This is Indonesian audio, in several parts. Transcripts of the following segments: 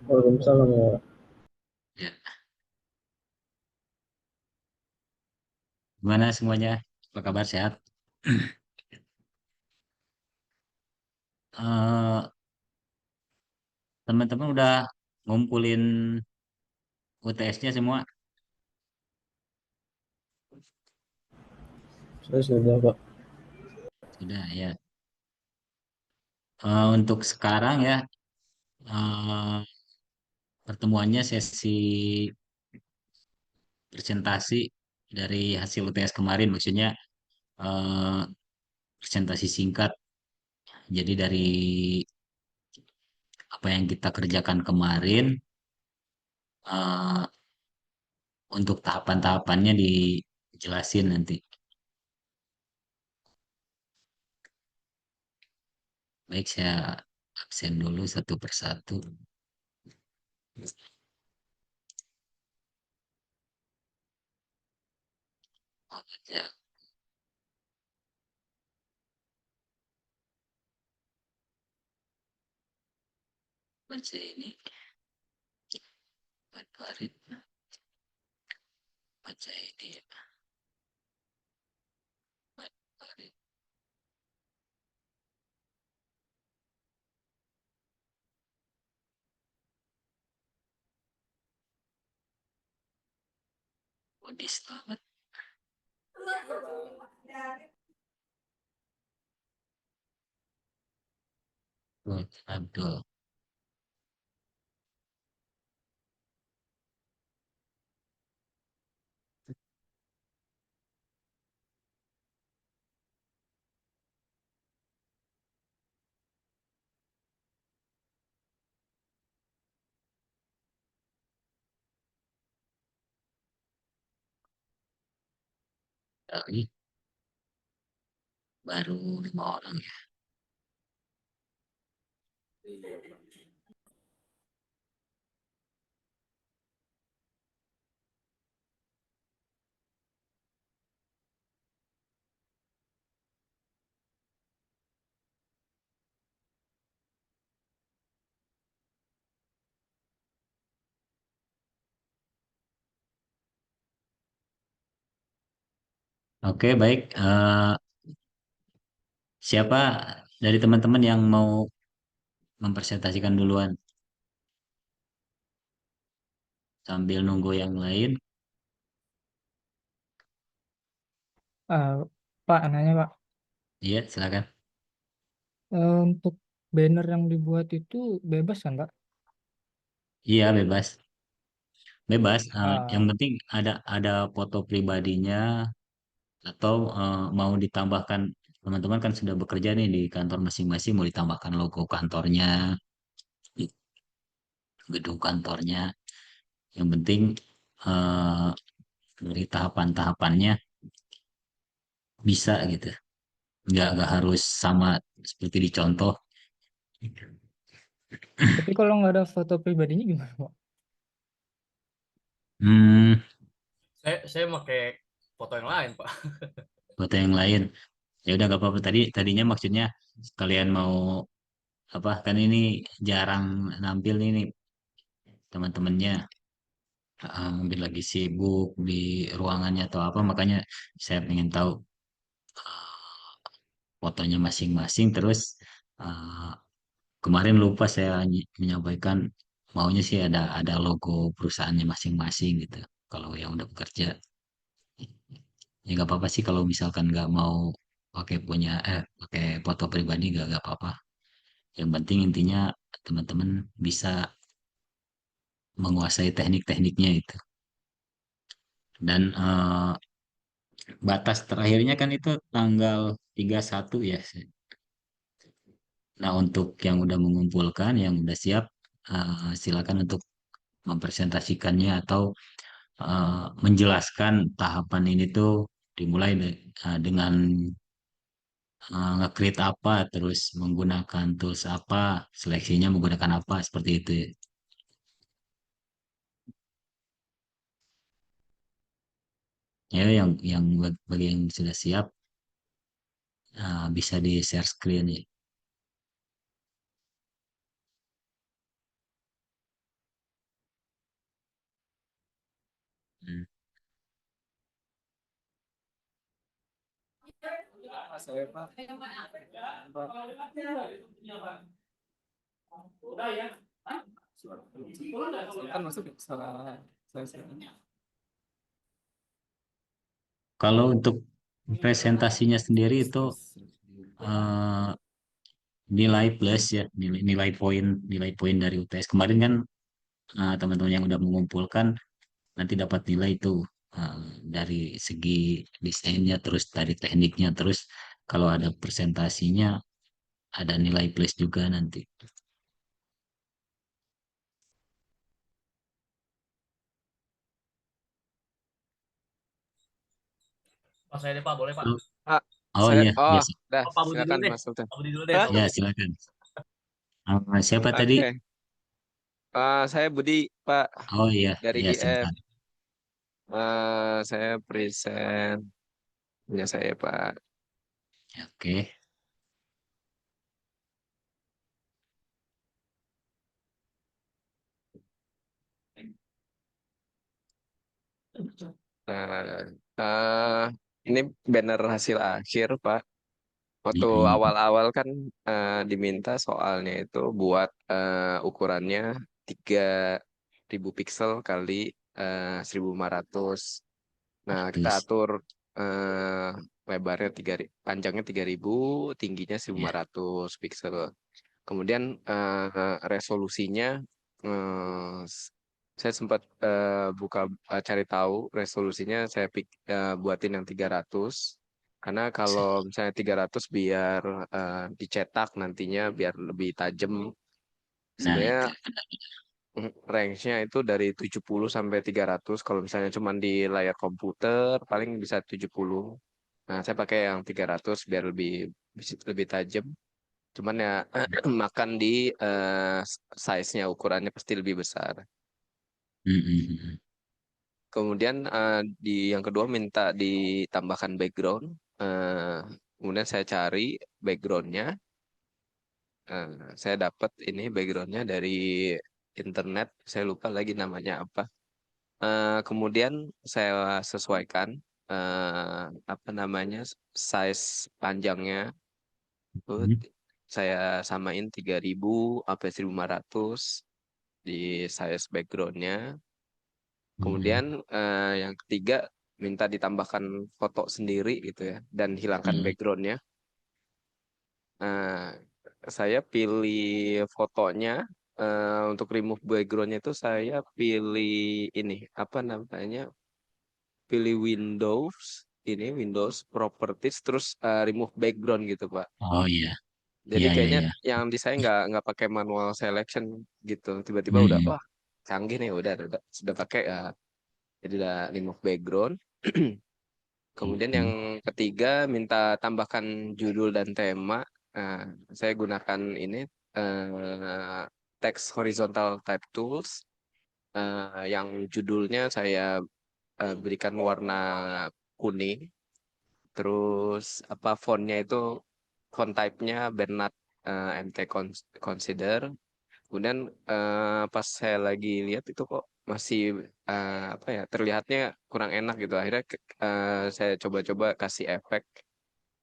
Waalaikumsalam ya. Ya, gimana semuanya? Apa kabar sehat? Eh, Teman-teman udah ngumpulin UTS-nya semua? Saya sudah Pak. Sudah ya. Untuk sekarang ya, eh, pertemuannya sesi presentasi dari hasil UTS kemarin, maksudnya eh, presentasi singkat. Jadi dari apa yang kita kerjakan kemarin, eh, untuk tahapan-tahapannya dijelasin nanti. Baik, saya absen dulu satu persatu. Ya, baca ini, Farid, baca ini, Farid. Budi selamat. Abdul. Lagi baru 5 orang ya. Oke, baik. Siapa dari teman-teman yang mau mempresentasikan duluan sambil nunggu yang lain? Ah, Pak, nanya Pak, Iya, silakan. untuk banner yang dibuat itu bebas kan Pak? Iya, bebas. Bebas. Yang Ah, penting ada foto pribadinya atau mau ditambahkan, teman-teman kan sudah bekerja nih di kantor masing-masing, mau ditambahkan logo kantornya, gedung kantornya. Yang penting eh, dari tahapan-tahapannya bisa gitu. Nggak harus sama seperti dicontoh. tapi kalau nggak ada foto pribadinya gimana Pak? Hmm, Saya pakai foto yang lain, Pak. foto yang lain. Ya udah gak apa-apa, tadinya maksudnya sekalian mau apa, kan ini jarang nampil nih teman-temannya, mungkin lagi sibuk di ruangannya atau apa, makanya saya ingin tahu fotonya masing-masing. Terus eh, kemarin lupa saya menyampaikan, maunya sih ada logo perusahaannya masing-masing gitu kalau yang udah bekerja. Ya nggak apa-apa sih kalau misalkan nggak mau pakai foto pribadi, nggak apa-apa. Yang penting intinya teman-teman bisa menguasai teknik-tekniknya itu. Dan batas terakhirnya kan itu tanggal 31 ya. Nah, untuk yang udah mengumpulkan, yang udah siap, silakan untuk mempresentasikannya atau menjelaskan tahapan ini tuh dimulai dengan nge-create apa, terus menggunakan tools apa, seleksinya menggunakan apa, seperti itu ya. Ya, yang bagi yang sudah siap, bisa di share screen ya. Kalau untuk presentasinya sendiri itu eh, nilai plus ya, nilai poin dari UTS kemarin kan, teman-teman yang udah mengumpulkan nanti dapat nilai itu, dari segi desainnya, terus dari tekniknya, terus kalau ada presentasinya ada nilai plus juga nanti. Pas saya deh Pak, boleh Pak? Oh, Pak, oh saya iya, oh, biasa. dah Oh, Pak Budi dulu silakan deh. Mas Sultan. Pak Budi dulu deh, Hah? Pak Ya, Budi. silakan. Siapa tadi? Oke. Saya Budi, Pak, Oh iya, dari iya IF. silakan. Saya present punya saya, Pak. Ya, oke. Nah, eh, ini banner hasil akhir, Pak. Waktu Mm-mm. awal-awal kan diminta soalnya itu buat ukurannya 3.000 pixel kali 1.500. Nah, kita Bagus. atur eh, lebarnya panjangnya 3.000, tingginya Ya. 1.500 pixel. Kemudian resolusinya saya sempat buka cari tahu resolusinya saya buatin yang 300 karena kalau misalnya 300 biar dicetak nantinya biar lebih tajam. Nah, Sebenarnya itu. range-nya itu dari 70 sampai 300. Kalau misalnya cuma di layar komputer paling bisa 70. Nah, saya pakai yang 300 biar lebih tajam. Cuman ya makan di size-nya ukurannya pasti lebih besar. Mm-mm. Kemudian di yang kedua minta ditambahkan background. Kemudian saya cari backgroundnya. Eh, saya dapat ini backgroundnya dari internet. Saya lupa lagi namanya apa. Kemudian saya sesuaikan apa namanya size panjangnya. Tuh, Mm-mm. saya samain 3.000 sampai 1.500 di size backgroundnya. Mm-mm. Kemudian yang ketiga minta ditambahkan foto sendiri gitu ya dan hilangkan Mm-mm. backgroundnya. Nah, saya pilih fotonya untuk remove backgroundnya itu saya pilih ini apa namanya? Pilih Windows Properties terus remove background gitu Pak. Oh iya, Jadi iya, iya, kayaknya iya. yang di saya nggak pakai manual selection gitu. Tiba-tiba udah Mm-mm. wah canggih nih udah sudah pakai jadi udah remove background. Kemudian yang Mm-mm. ketiga minta tambahkan judul dan tema. Nah, saya gunakan ini text horizontal type tools. Yang judulnya saya berikan warna kuning. Terus apa fontnya itu font type-nya Bernard MT Consider. Kemudian pas saya lagi lihat itu kok masih apa ya terlihatnya kurang enak gitu. Akhirnya saya coba-coba kasih efek.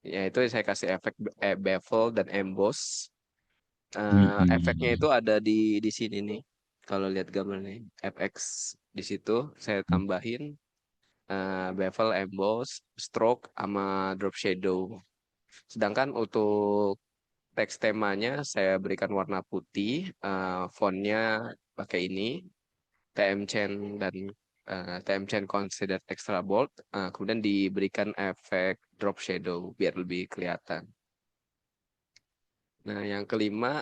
Yaitu saya kasih efek bevel dan emboss. Efeknya itu Mm-mm. ada di sini nih. Kalau lihat gambar nih, FX di situ saya tambahin bevel, emboss, stroke, sama drop shadow. Sedangkan untuk teks temanya saya berikan warna putih, fontnya pakai ini, TM Chain dan TM Chain Consider Extra Bold, kemudian diberikan efek drop shadow biar lebih kelihatan. Nah, yang kelima,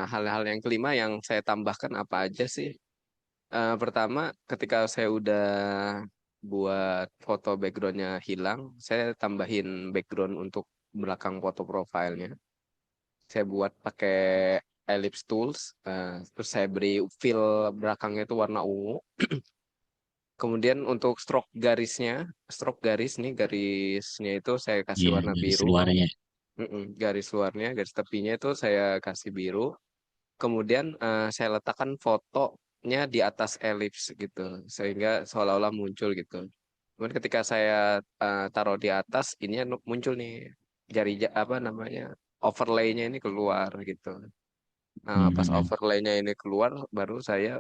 hal-hal yang kelima yang saya tambahkan apa aja sih? Pertama, ketika saya udah buat foto backgroundnya hilang, saya tambahin background untuk belakang foto profilnya. Saya buat pakai ellipse tools, terus saya beri fill belakangnya itu warna ungu. Kemudian untuk stroke garis nih, garisnya itu saya kasih Iya, warna garis biru. luarnya. Garis luarnya, garis tepinya itu saya kasih biru. Kemudian saya letakkan fotonya di atas elips gitu, sehingga seolah-olah muncul gitu. Kemudian ketika saya taruh di atas, ini muncul nih. apa namanya, overlay-nya ini keluar gitu. Nah, pas overlay-nya ini keluar, baru saya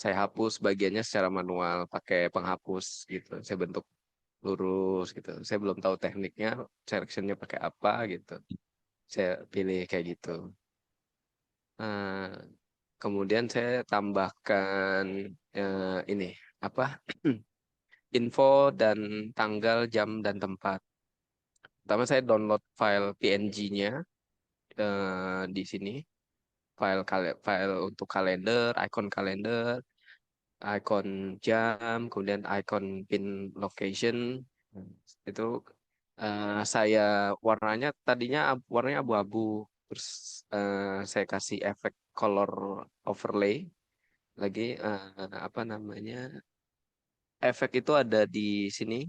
hapus bagiannya secara manual pakai penghapus gitu. Saya bentuk lurus gitu. Saya belum tahu tekniknya, selection-nya pakai apa gitu. Saya pilih kayak gitu. Nah, kemudian saya tambahkan ini apa info dan tanggal, jam dan tempat. Pertama saya download file PNG-nya di sini, file untuk kalender, icon jam, kemudian icon pin location. Itu saya warnanya abu-abu, terus saya kasih efek color overlay lagi, apa namanya, efek itu ada di sini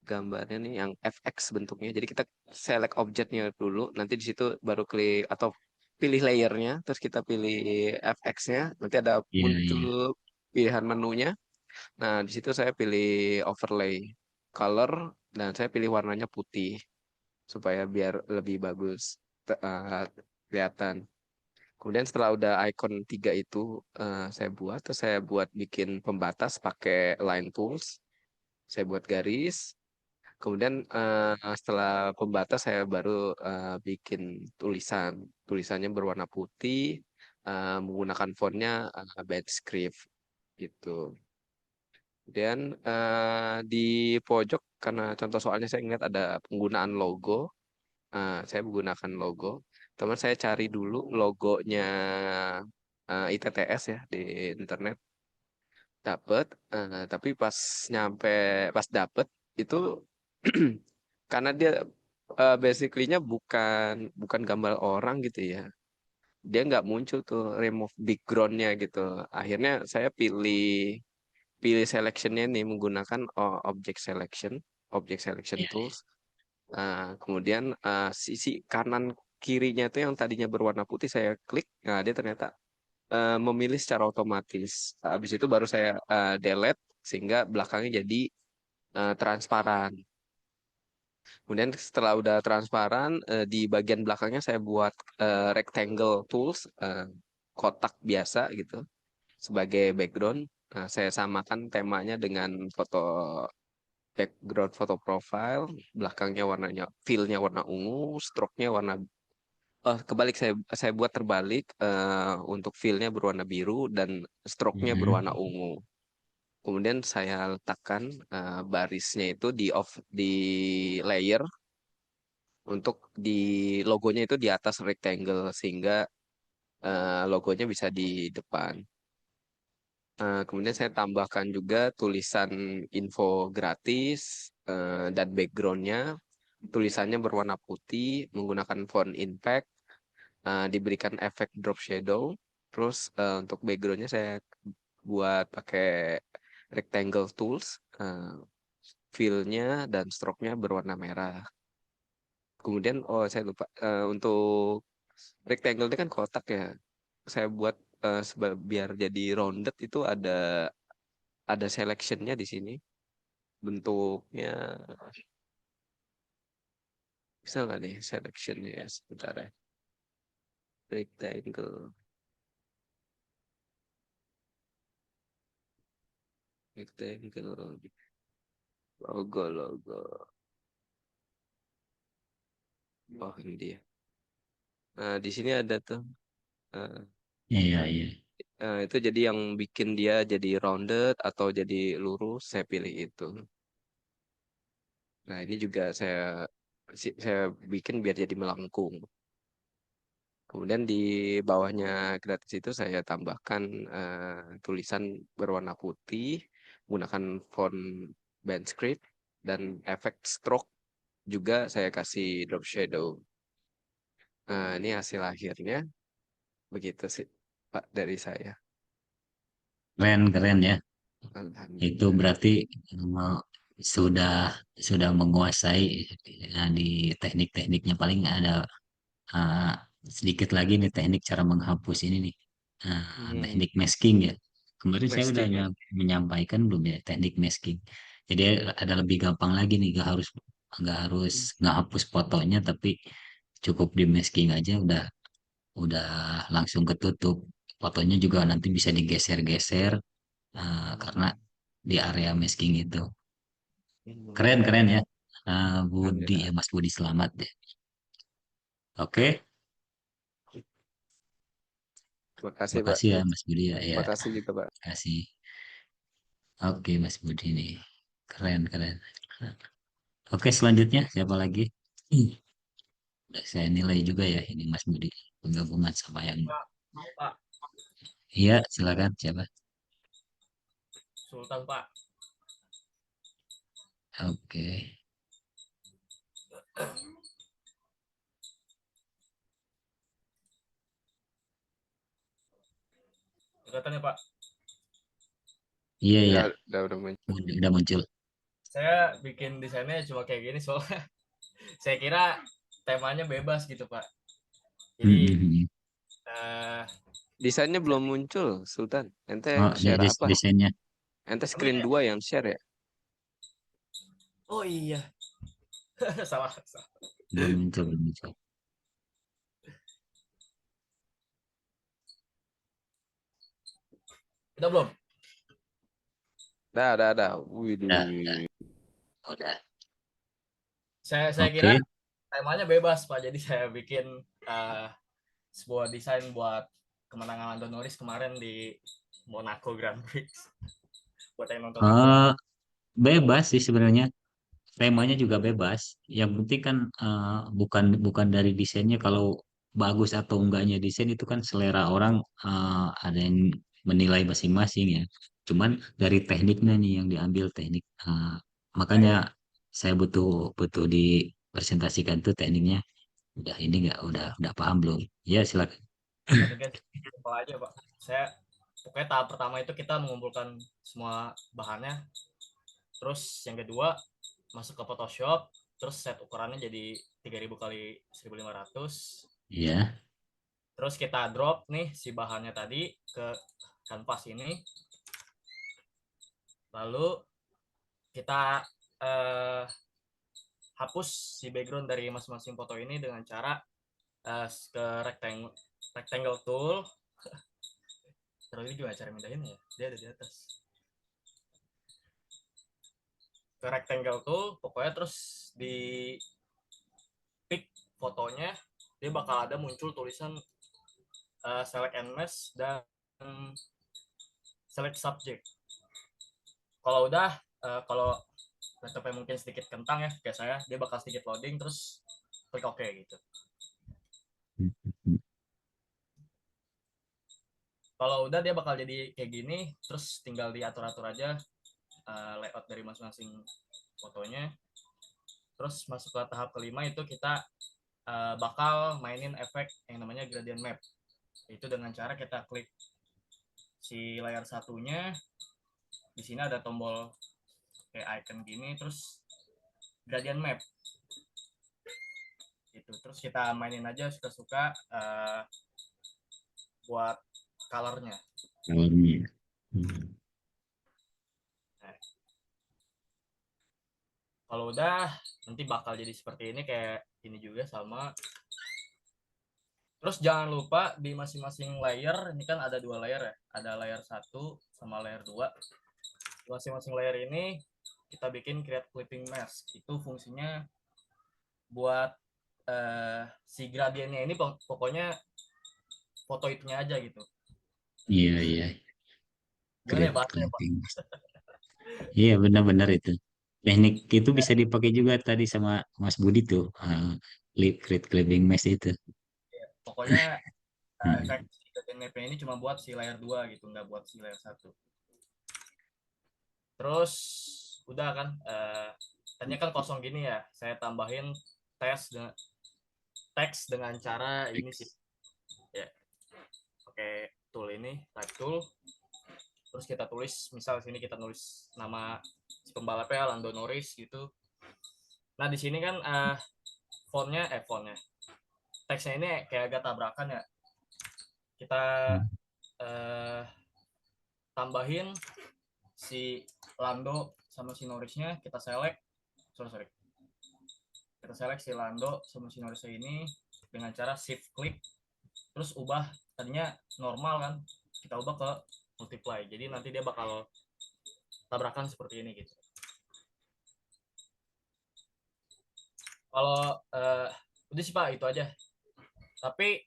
gambarnya nih yang FX bentuknya. Jadi kita select objeknya dulu, nanti di situ baru klik atau pilih layernya, terus kita pilih FX-nya, nanti ada Iya, muncul iya. pilihan menunya. Nah, di situ saya pilih overlay color dan saya pilih warnanya putih supaya biar lebih bagus kelihatan. Kemudian setelah udah icon 3 itu terus saya buat bikin pembatas pakai line tools. Saya buat garis. Kemudian setelah pembatas saya baru bikin tulisan. Tulisannya berwarna putih, menggunakan fontnya Bedscript gitu. Kemudian di pojok karena contoh soalnya saya ingat ada penggunaan logo. Saya menggunakan logo. Teman saya cari dulu logonya ITTS ya di internet. Dapet, tapi pas dapet itu karena dia basically-nya bukan gambar orang gitu ya. Dia nggak muncul tuh remove background-nya gitu. Akhirnya saya pilih selection-nya nih menggunakan object selection Iya, iya. tools. Kemudian sisi kanan kirinya itu yang tadinya berwarna putih saya klik, nah dia ternyata memilih secara otomatis. Habis itu baru saya delete sehingga belakangnya jadi transparan. Kemudian setelah udah transparan, di bagian belakangnya saya buat rectangle tools, kotak biasa gitu sebagai background. Nah, saya samakan temanya dengan background foto profile, belakangnya fill-nya warna ungu, stroke-nya warna kebalik, saya buat terbalik, untuk fill-nya berwarna biru dan stroke-nya berwarna ungu. Kemudian saya letakkan barisnya itu di layer, untuk di logonya itu di atas rectangle sehingga logonya bisa di depan. Kemudian saya tambahkan juga tulisan info gratis dan backgroundnya tulisannya berwarna putih menggunakan font impact, diberikan efek drop shadow. Terus untuk backgroundnya saya buat pakai rectangle tools, fill-nya dan stroke-nya berwarna merah. Kemudian saya lupa, untuk rectangle ini kan kotak ya. Saya buat biar jadi rounded itu ada selection-nya di sini. Bentuknya bisa nggak nih selection-nya ya, sebentar ya. Rectangle. Rectangle. Logo. Oh, ini dia. Nah, di sini ada tuh. eh, Iya, iya. itu jadi yang bikin dia jadi rounded atau jadi lurus, saya pilih itu. Nah, ini juga saya bikin biar jadi melengkung. Kemudian di bawahnya gratis itu saya tambahkan tulisan berwarna putih menggunakan font Bedscript dan efek stroke juga saya kasih drop shadow. Nah, ini hasil akhirnya begitu sih Pak dari saya. Keren ya. Itu Alhamdulillah. berarti eh, sudah menguasai di teknik-tekniknya. Paling ada eh, sedikit lagi nih teknik cara menghapus ini nih. Hmm, Teknik masking ya. Kemarin saya udah masking ya. menyampaikan belum ya teknik masking. Jadi ada lebih gampang lagi nih, gak harus nggak harus ngehapus fotonya, tapi cukup di masking aja udah langsung ketutup. Fotonya juga nanti bisa digeser-geser karena di area masking itu. Keren keren ya. Budi ya, Alhamdulillah. Mas Budi, selamat deh. Oke, Terima kasih, Pak. makasih ya Mas Budi ya. Ya, Terima kasih juga, Pak. kasih. Oke Mas Budi nih, keren keren. Oke, selanjutnya siapa lagi? Hmm, Udah saya nilai juga ya ini Mas Budi, penggabungan sama yang. Pak, Iya, silakan siapa? Sultan Pak. Oke. Kelihatan ya Pak. Iya Ya, ya, udah muncul. udah muncul. Saya bikin desainnya cuma kayak gini soalnya saya kira temanya bebas gitu Pak. Jadi Hmm. eh Desainnya belum muncul, Sultan. Ente Oh, share apa? desainnya Ente emang screen ya? 2 yang share ya? Oh iya. salah, salah. belum muncul, belum muncul. Udah belum? Dah. Udah, Widih. udah. Saya kira Oke. temanya bebas Pak. Jadi saya bikin eh, sebuah desain buat kemenangan Lando Norris kemarin di Monaco Grand Prix. Buat yang nonton F1. Bebas sih sebenarnya. Temanya juga bebas. Yang penting kan bukan bukan dari desainnya. Kalau bagus atau enggaknya desain itu kan selera orang, ada yang menilai masing-masing ya. Cuman dari tekniknya nih yang diambil teknik. Nah Makanya ini saya butuh butuh dipresentasikan tuh tekniknya. Udah ini nggak, udah paham belum? Ya silakan. tekniknya simpel aja Pak. Saya pokoknya tahap pertama itu kita mengumpulkan semua bahannya. Terus yang kedua masuk ke Photoshop, terus set ukurannya jadi 3000 kali 1500. Ya. Terus kita drop nih si bahannya tadi ke kanvas ini. Lalu kita eh, hapus si background dari masing-masing foto ini dengan cara ke rectangle tool. Terus ini juga cara mindahin ya, dia ada di atas. Ke rectangle tool, pokoknya terus di pick fotonya, dia bakal ada muncul tulisan select and mesh dan select subject. Kalau udah, kalau laptopnya mungkin sedikit kentang ya kayak saya, dia bakal sedikit loading terus klik OK gitu. Kalau udah dia bakal jadi kayak gini, terus tinggal diatur-atur aja layout dari masing-masing fotonya. Terus masuk ke tahap kelima itu kita bakal mainin efek yang namanya gradient map. Itu dengan cara kita klik si layar satunya, di sini ada tombol kayak icon gini, terus gradient map. Gitu. Terus kita mainin aja suka-suka buat colornya. Colornya. Hmm. Kalau udah nanti bakal jadi seperti ini kayak ini juga sama. Terus jangan lupa di masing-masing layer, ini kan ada 2 layer ya, ada layer 1 sama layer 2. Di masing-masing layer ini kita bikin create clipping mask. Itu fungsinya buat si gradiennya ini pokoknya foto itunya aja gitu. Iya, iya. Gimana ya Great bahasanya Pak? clipping. Iya, benar-benar itu. Teknik itu bisa dipakai juga tadi sama Mas Budi tuh. Create clipping mesh itu. Pokoknya efek Hmm. si gradient map ini cuma buat si layer 2 gitu, nggak buat si layer 1. Terus udah kan, tadinya kan kosong gini ya, saya tambahin teks dengan cara ini sih, ya pakai tool ini, type tool. Terus kita tulis, misal sini kita nulis nama si pembalapnya Lando Norris gitu. Nah di sini kan fontnya teksnya ini kayak agak tabrakan ya. Kita tambahin si Lando sama si Norrisnya, kita select, sorry kita select si Lando sama si Norisa ini dengan cara shift klik, terus ubah tadinya normal kan, kita ubah ke multiply, jadi nanti dia bakal tabrakan seperti ini gitu. Kalau udah sih Pak, itu aja. Tapi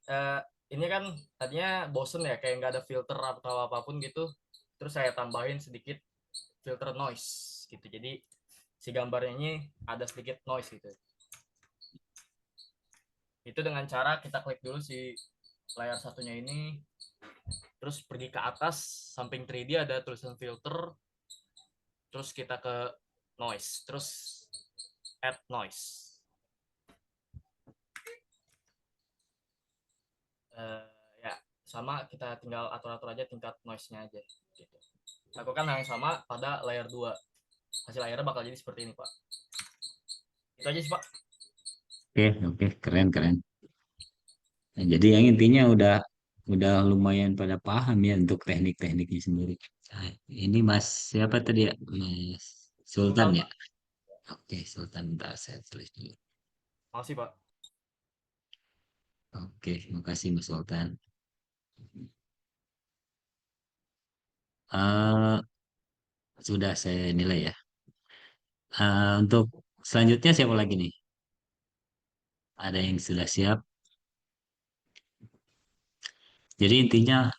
ini kan tadinya bosen ya, kayak nggak ada filter atau apapun gitu. Terus saya tambahin sedikit filter noise gitu. Jadi si gambarnya ini ada sedikit noise gitu. Itu dengan cara kita klik dulu si layar satunya ini, terus pergi ke atas samping 3D ada tulisan filter, terus kita ke noise, terus add noise. Ya sama, kita tinggal atur-atur aja tingkat noise-nya aja gitu. Lakukan hal yang sama pada layer 2. Hasil layarnya bakal jadi seperti ini, Pak. Itu aja sih, Pak. Oke, oke, keren, keren. Nah, jadi yang intinya udah lumayan pada paham ya untuk teknik-tekniknya sendiri. Nah, ini Mas siapa tadi ya? Mas Sultan Sultan, ya? Pak. Oke, Sultan, bentar saya tulis dulu. Makasih, Pak. Oke, makasih Mas Sultan. Eh, sudah saya nilai ya. Untuk selanjutnya siapa lagi nih? Ada yang sudah siap? Jadi intinya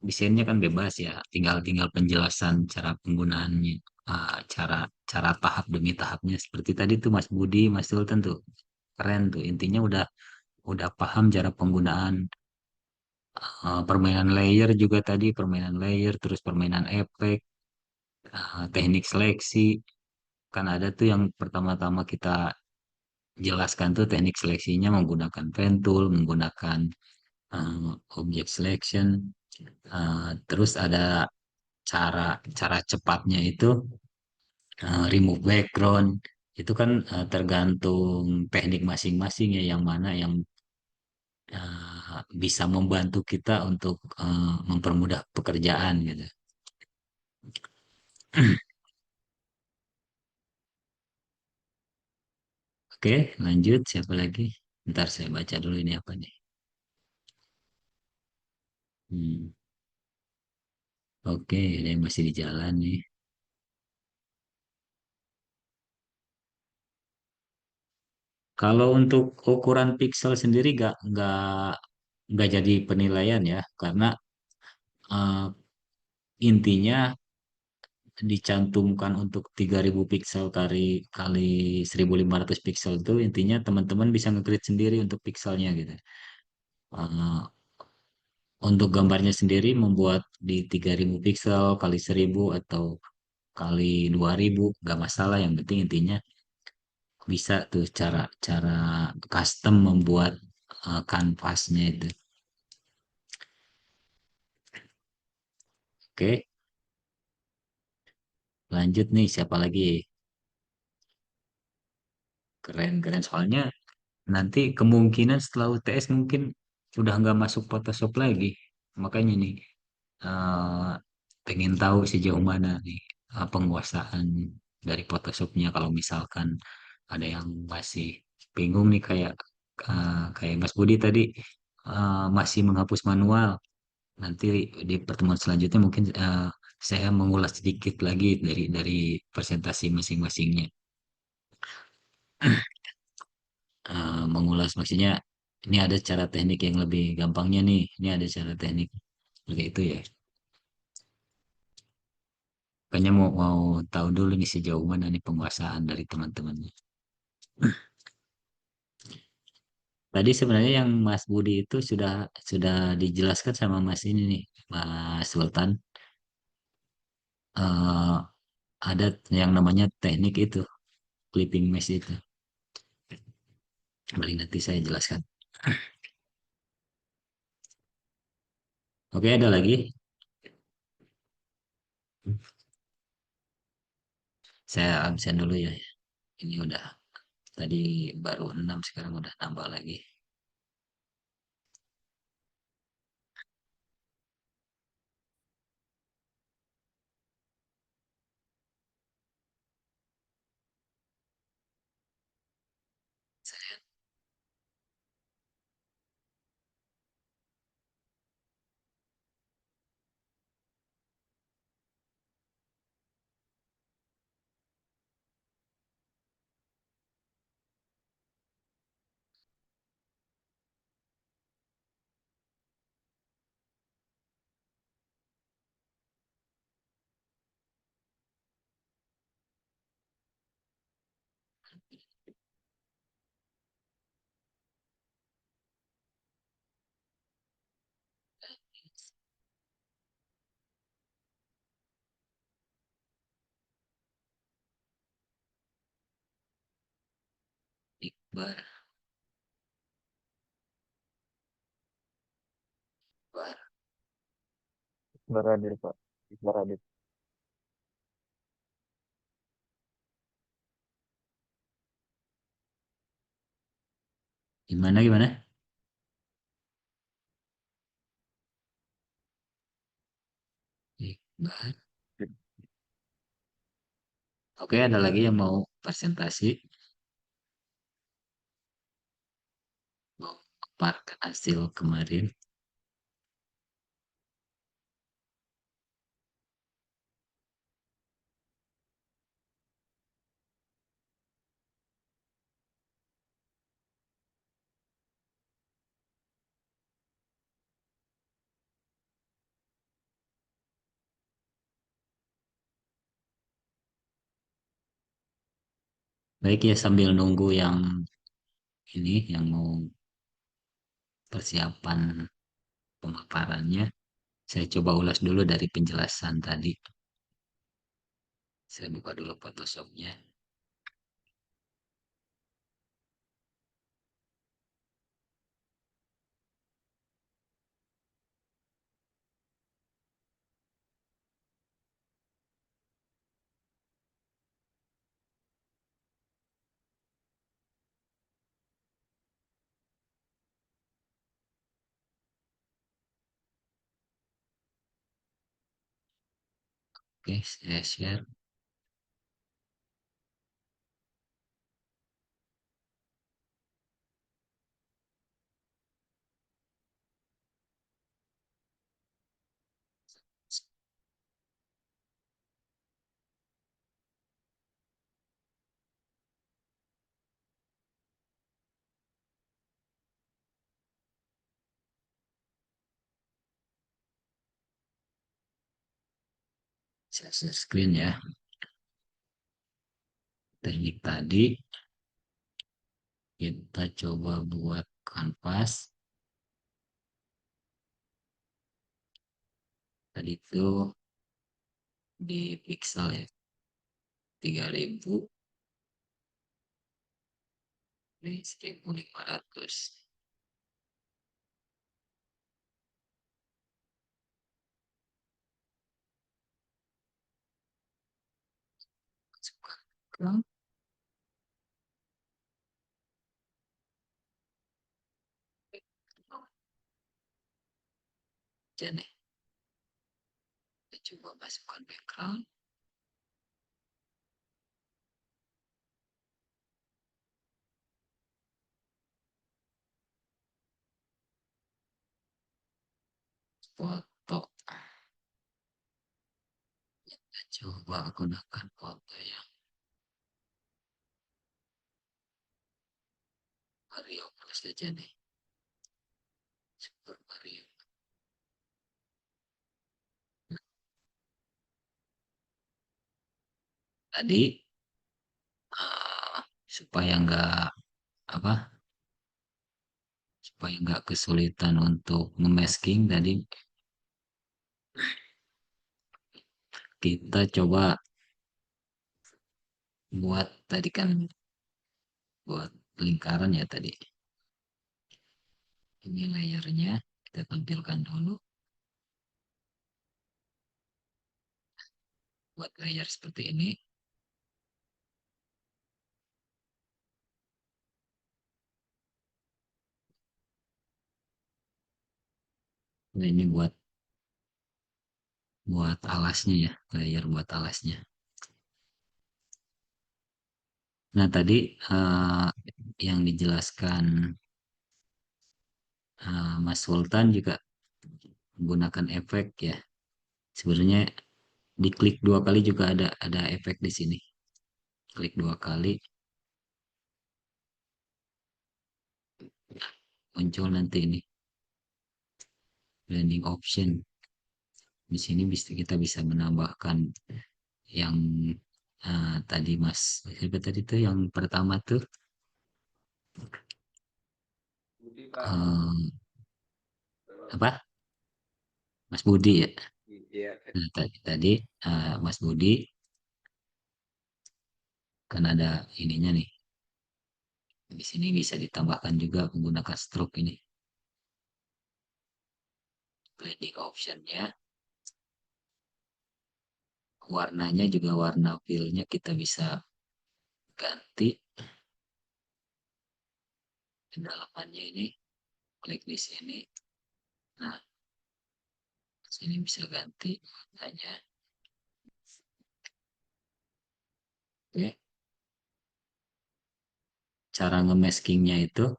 desainnya kan bebas ya, tinggal tinggal penjelasan cara penggunaannya, cara cara tahap demi tahapnya. Seperti tadi tuh Mas Budi, Mas Sultan tuh keren tuh. Intinya udah paham cara penggunaan permainan layer juga tadi, permainan layer, terus permainan efek, teknik seleksi. Kan ada tuh yang pertama-tama kita jelaskan tuh teknik seleksinya menggunakan pen tool, menggunakan object selection. Terus ada cara cara cepatnya itu remove background. Itu kan tergantung teknik masing-masing ya, yang mana yang bisa membantu kita untuk mempermudah pekerjaan gitu. Oke, lanjut siapa lagi? Ntar saya baca dulu ini apa nih. Hmm, oke, ini masih di jalan nih. Kalau untuk ukuran pixel sendiri nggak jadi penilaian ya, karena eh, intinya dicantumkan untuk 3000 pixel kali kali 1500 pixel itu intinya teman-teman bisa nge-create sendiri untuk pixelnya gitu. Eh, untuk gambarnya sendiri membuat di 3000 pixel kali 1000 atau kali 2000 nggak masalah, yang penting intinya bisa tuh cara cara custom membuat kanvasnya itu. Oke, lanjut nih siapa lagi? Keren keren, soalnya nanti kemungkinan setelah UTS mungkin udah nggak masuk Photoshop lagi. Makanya nih eh, pengen tahu sejauh mana nih penguasaan dari Photoshopnya. Kalau misalkan ada yang masih bingung nih kayak kayak Mas Budi tadi masih menghapus manual. Nanti di pertemuan selanjutnya mungkin saya mengulas sedikit lagi dari presentasi masing-masingnya. Mengulas maksudnya ini ada cara teknik yang lebih gampangnya nih, ini ada cara teknik seperti itu ya. Kayaknya mau mau tahu dulu nih sejauh mana nih penguasaan dari teman-temannya. Tadi sebenarnya yang Mas Budi itu sudah dijelaskan sama Mas ini nih, Mas Sultan. Eh, ada yang namanya teknik itu, clipping mesh itu. Paling nanti saya jelaskan. Oke, ada lagi. Saya absen dulu ya. Ini udah tadi baru 6, sekarang udah nambah lagi. Iqbal, Iqbal. Baradir, Pak. Baradir. Gimana gimana? Iqbal. Oke, ada lagi yang mau presentasi, mau paparkan hasil kemarin. Baik ya, sambil nunggu yang ini, yang mau persiapan pemaparannya, saya coba ulas dulu dari penjelasan tadi. Saya buka dulu Photoshopnya. Oke, saya share. Saya share screen ya. Teknik tadi kita coba buat kanvas. Tadi itu di pixel ya, 3000 di 1500. Masukkan ke jadi kita coba masukkan background. Foto. Kita coba gunakan foto yang Mario plus saja nih. Super Mario. Tadi supaya nggak apa supaya nggak kesulitan untuk nge-masking, tadi kita coba buat tadi kan buat lingkaran ya tadi. Ini layarnya kita tampilkan dulu. Buat layar seperti ini. Nah, ini buat alasnya ya, layar buat alasnya. Nah, tadi yang dijelaskan Mas Sultan juga menggunakan efek ya. Sebenarnya diklik 2 kali juga ada efek di sini. Klik 2 kali muncul nanti ini blending option. Di sini kita bisa menambahkan yang tadi Mas siapa tadi tuh yang pertama tuh eh, apa Mas Budi ya. Iya. Nah, tadi Mas Budi kan ada ininya nih. Di sini bisa ditambahkan juga menggunakan stroke ini. Blending optionnya, warnanya juga warna fillnya kita bisa ganti. Kedalamannya ini, klik di sini. Nah, sini bisa ganti warnanya. Oke. Cara nge-maskingnya itu,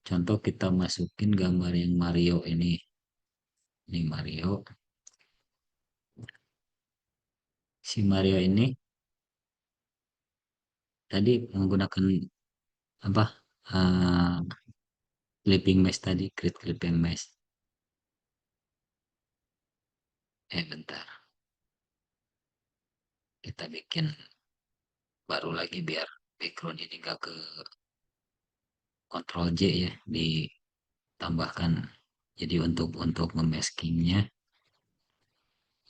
contoh kita masukin gambar yang Mario ini. Ini Mario. Si Mario ini tadi menggunakan apa? eh, Clipping mesh tadi, create clipping mesh. Bentar. Kita bikin baru lagi biar background ini gak ke Ctrl J ya, ditambahkan. Jadi untuk memaskingnya,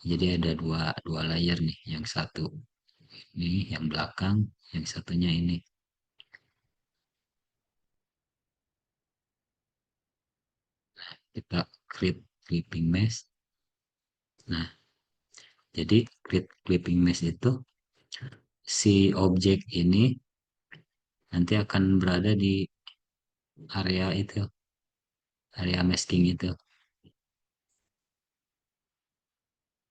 jadi ada dua layer nih. Yang satu ini yang belakang, yang satunya ini. Kita create clipping mesh. Nah, jadi create clipping mesh itu si objek ini nanti akan berada di area itu, area masking itu.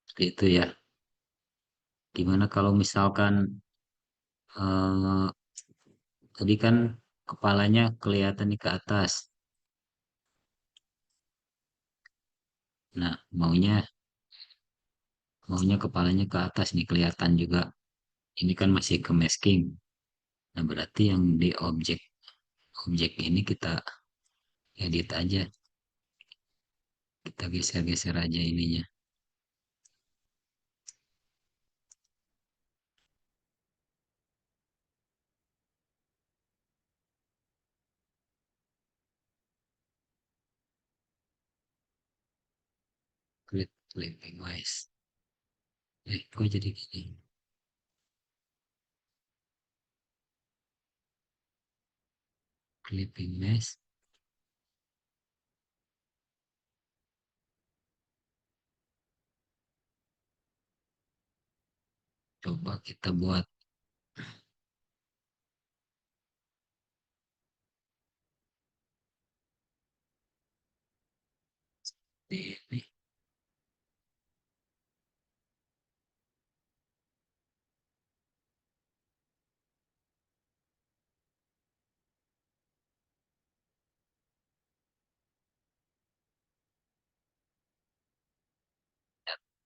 Seperti itu ya. Gimana kalau misalkan eh, tadi kan kepalanya kelihatan di ke atas. Nah, maunya kepalanya ke atas nih kelihatan juga. Ini kan masih ke masking. Nah, berarti yang di objek objek ini kita edit aja. Kita geser-geser aja ininya. Create clipping wise. Kok jadi gini? Clipping mesh. Coba kita buat di ini.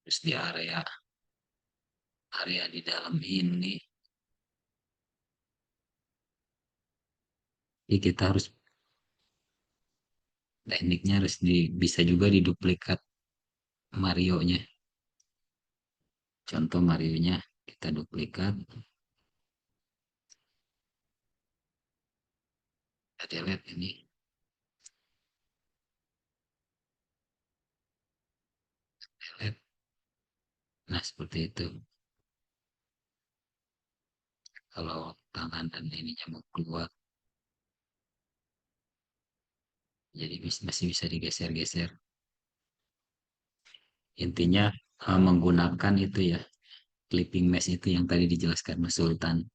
Terus di area di dalam ini. Jadi kita harus tekniknya harus bisa juga diduplikat Mario-nya. Contoh Mario-nya kita duplikat. Kita delete ini. Delete. Nah, seperti itu. Kalau tangan dan ininya mau keluar, jadi masih bisa digeser-geser. Intinya menggunakan itu ya, clipping mesh itu yang tadi dijelaskan Mas Sultan.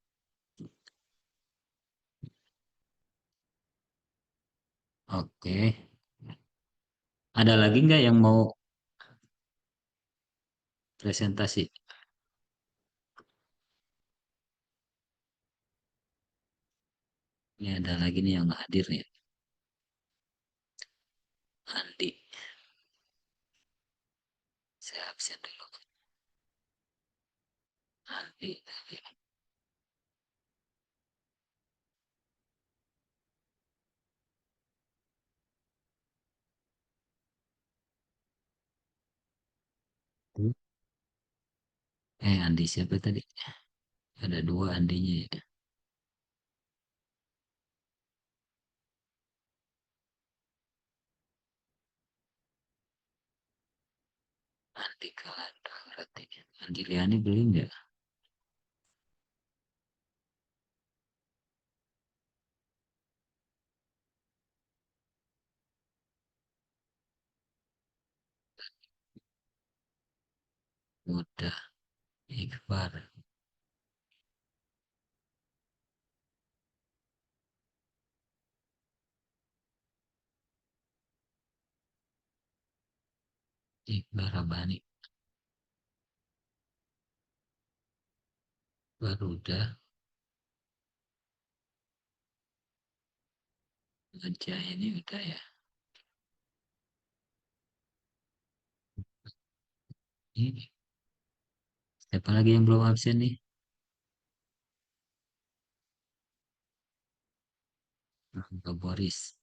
Oke. Ada lagi nggak yang mau presentasi? Ini ada lagi nih yang hadir nih. Andi. Saya absen dulu. Andi. Andi siapa tadi? Ada dua Andinya ya. Andi Kalanda berarti. Andi Liani belum ya? Udah. Iqbal. Iqbal Rabani. Baru udah. Aja ini udah ya. Ini. Siapa lagi yang belum absen nih? Pak Boris.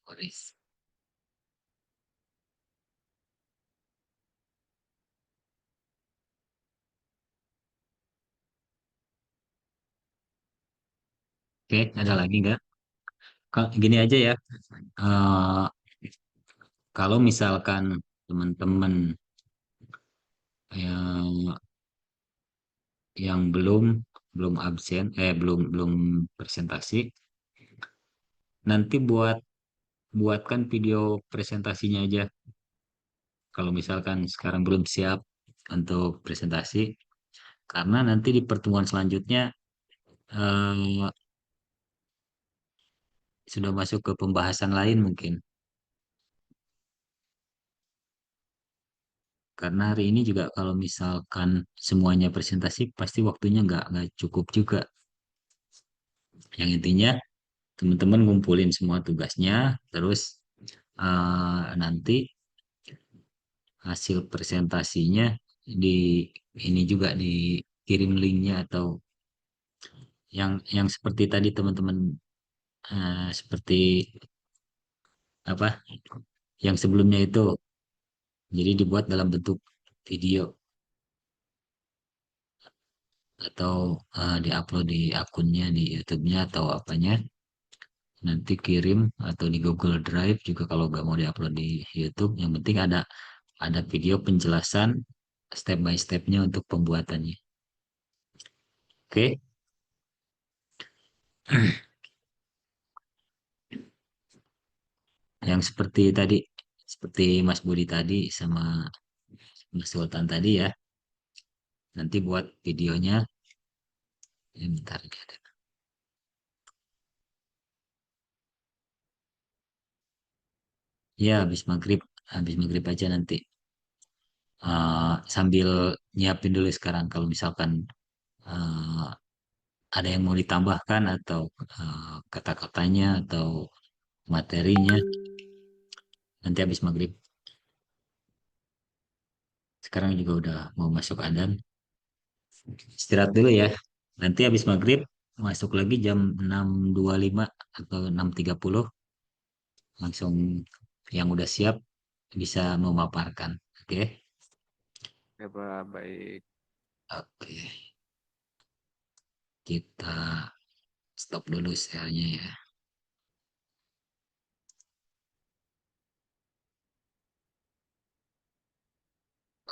Boris. Oke, ada lagi nggak? Gini aja ya. Eh, kalau misalkan teman-teman yang belum belum absen, belum belum presentasi, nanti buatkan video presentasinya aja. Kalau misalkan sekarang belum siap untuk presentasi, karena nanti di pertemuan selanjutnya eh, sudah masuk ke pembahasan lain mungkin. Karena hari ini juga kalau misalkan semuanya presentasi, pasti waktunya nggak cukup juga. Yang intinya teman-teman ngumpulin semua tugasnya, terus nanti hasil presentasinya di ini juga dikirim linknya atau yang seperti tadi teman-teman seperti apa yang sebelumnya itu, jadi dibuat dalam bentuk video atau diupload di akunnya di YouTube-nya atau apanya, nanti kirim atau di Google Drive juga kalau nggak mau diupload di YouTube, yang penting ada video penjelasan step by stepnya untuk pembuatannya. Oke. Yang seperti tadi, seperti Mas Budi tadi sama Mas Sultan tadi ya, nanti buat videonya, ya bentar, ya habis maghrib aja nanti. Sambil nyiapin dulu sekarang kalau misalkan eh, ada yang mau ditambahkan atau kata-katanya atau materinya, nanti habis maghrib. Sekarang juga udah mau masuk adzan, istirahat dulu ya. Nanti habis maghrib masuk lagi jam 6.25 atau 6.30, langsung yang udah siap bisa memaparkan. Oke. Ya, Pak, baik. Oke, kita stop dulu share-nya ya.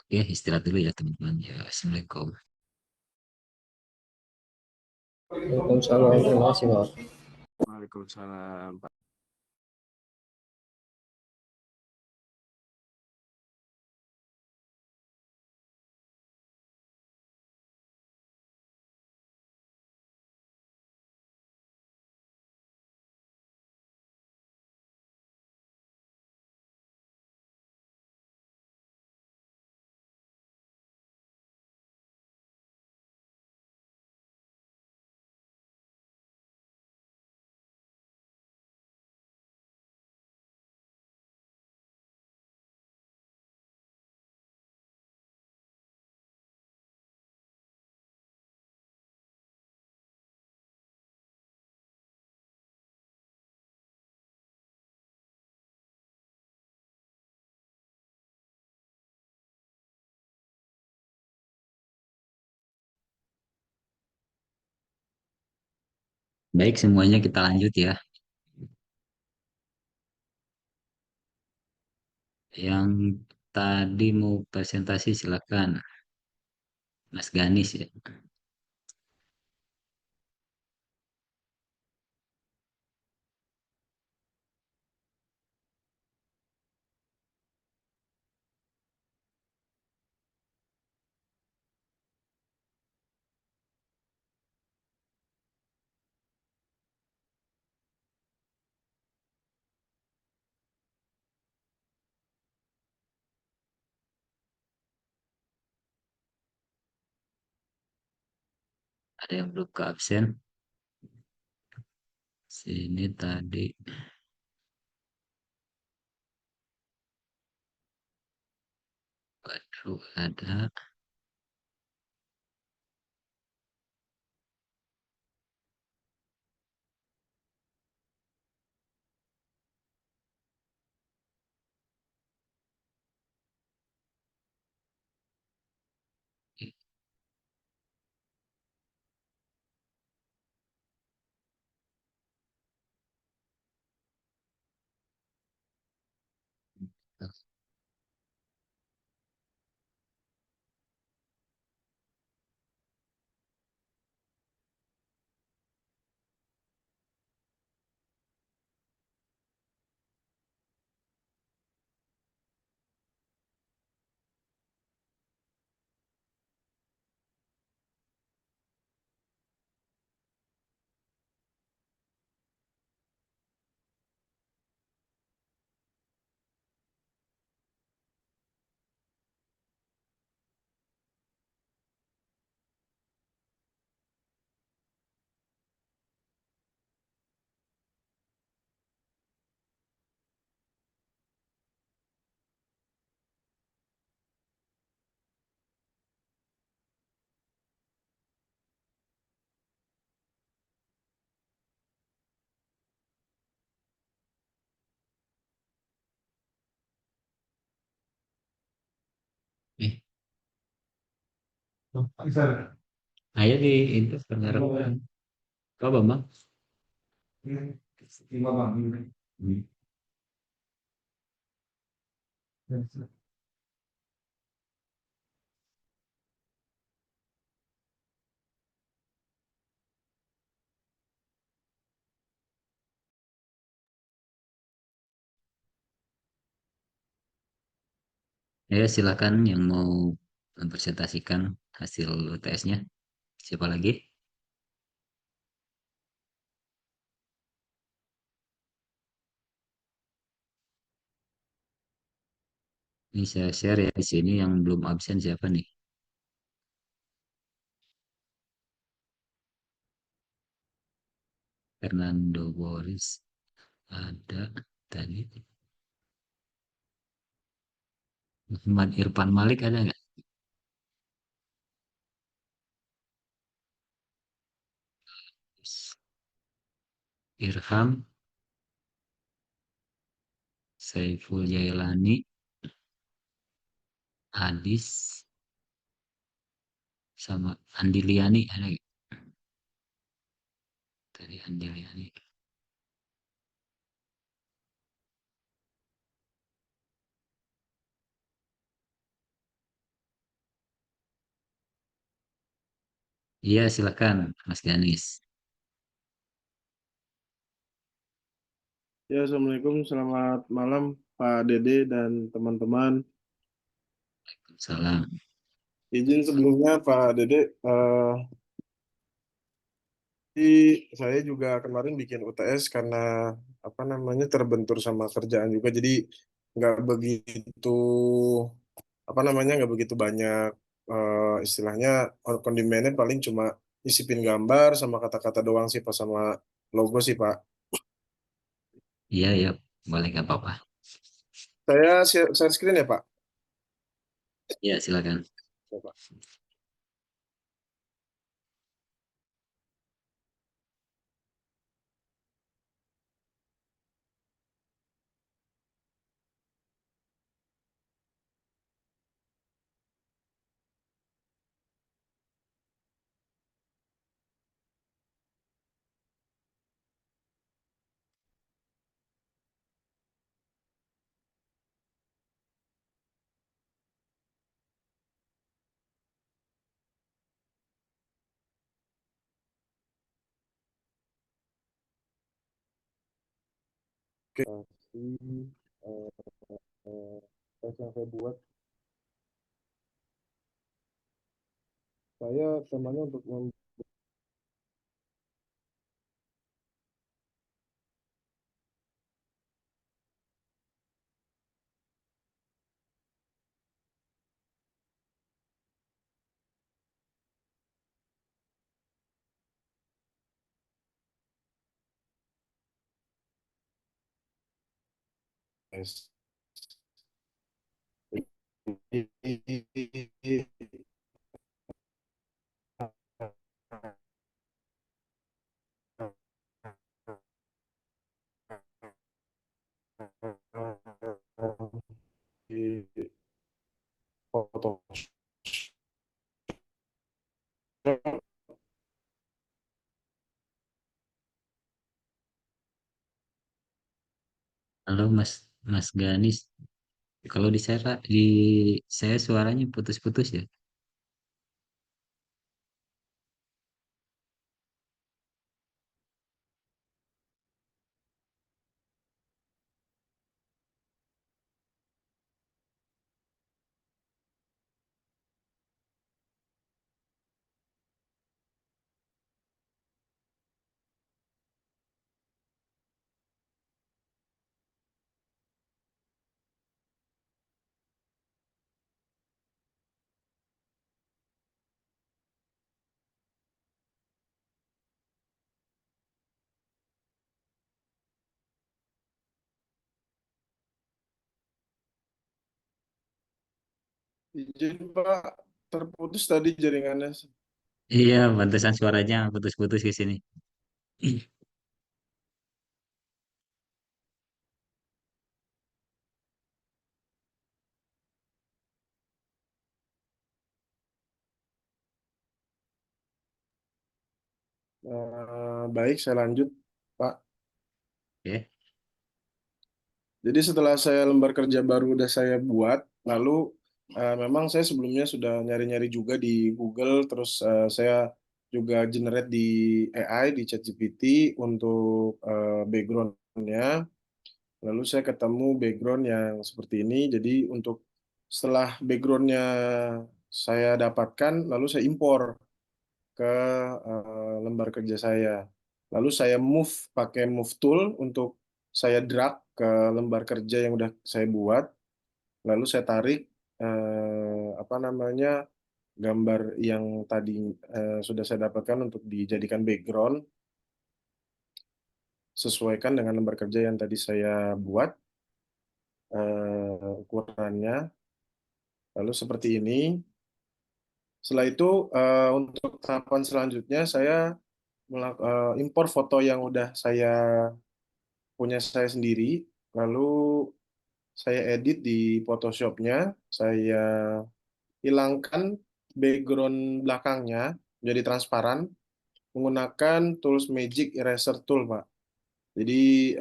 Oke, istirahat dulu ya teman-teman. Ya, Assalamualaikum. Waalaikumsalam. Terima kasih, Pak. Waalaikumsalam, Pak. Baik, semuanya kita lanjut ya. Yang tadi mau presentasi silakan, Mas Ganis ya. Ada yang belum ke absen? Sini tadi baru ada. Eh, ayo di itu pengaruh. Kau Bambang? Hmm. Ya, silakan yang mau mempresentasikan hasil UTS-nya. Siapa lagi? Ini saya share ya di sini yang belum absen siapa nih? Fernando Boris ada tadi. Muhammad Irfan Malik ada nggak? Irham, Saiful Jailani, Adis, sama Andi Liani ada nggak? Tadi Andi Liani. Iya, silakan Mas Ganis. Ya, Assalamualaikum. Selamat malam Pak Dede dan teman-teman. Salam. Izin sebelumnya Pak Dede, saya juga kemarin bikin UTS karena apa namanya terbentur sama kerjaan juga, jadi nggak begitu apa namanya nggak begitu banyak istilahnya kondimennya paling cuma nyisipin gambar sama kata-kata doang sih Pak sama logo sih Pak. Iya, ya, boleh nggak apa-apa. Saya share screen ya Pak. Iya, silakan. Ya, Pak. Kasih eh, eh, tes yang saya buat, saya temanya untuk membuat foto. Halo Mas Mas Ganis, kalau di saya suaranya putus-putus ya. Izin Pak, terputus tadi jaringannya. Iya, pantesan suaranya putus-putus ke sini. Baik, saya lanjut, Pak. Oke. Jadi setelah saya lembar kerja baru udah saya buat, lalu memang saya sebelumnya sudah nyari-nyari juga di Google, terus saya juga generate di AI, di ChatGPT untuk background-nya. Lalu saya ketemu background yang seperti ini. Jadi untuk setelah background-nya saya dapatkan, lalu saya impor ke lembar kerja saya. Lalu saya move pakai move tool untuk saya drag ke lembar kerja yang udah saya buat. Lalu saya tarik apa namanya gambar yang tadi sudah saya dapatkan untuk dijadikan background, sesuaikan dengan lembar kerja yang tadi saya buat ukurannya. Lalu seperti ini. Setelah itu untuk tahapan selanjutnya saya impor foto yang udah saya punya saya sendiri, lalu saya edit di Photoshop-nya, saya hilangkan background belakangnya menjadi transparan menggunakan tools Magic Eraser Tool, Pak. Jadi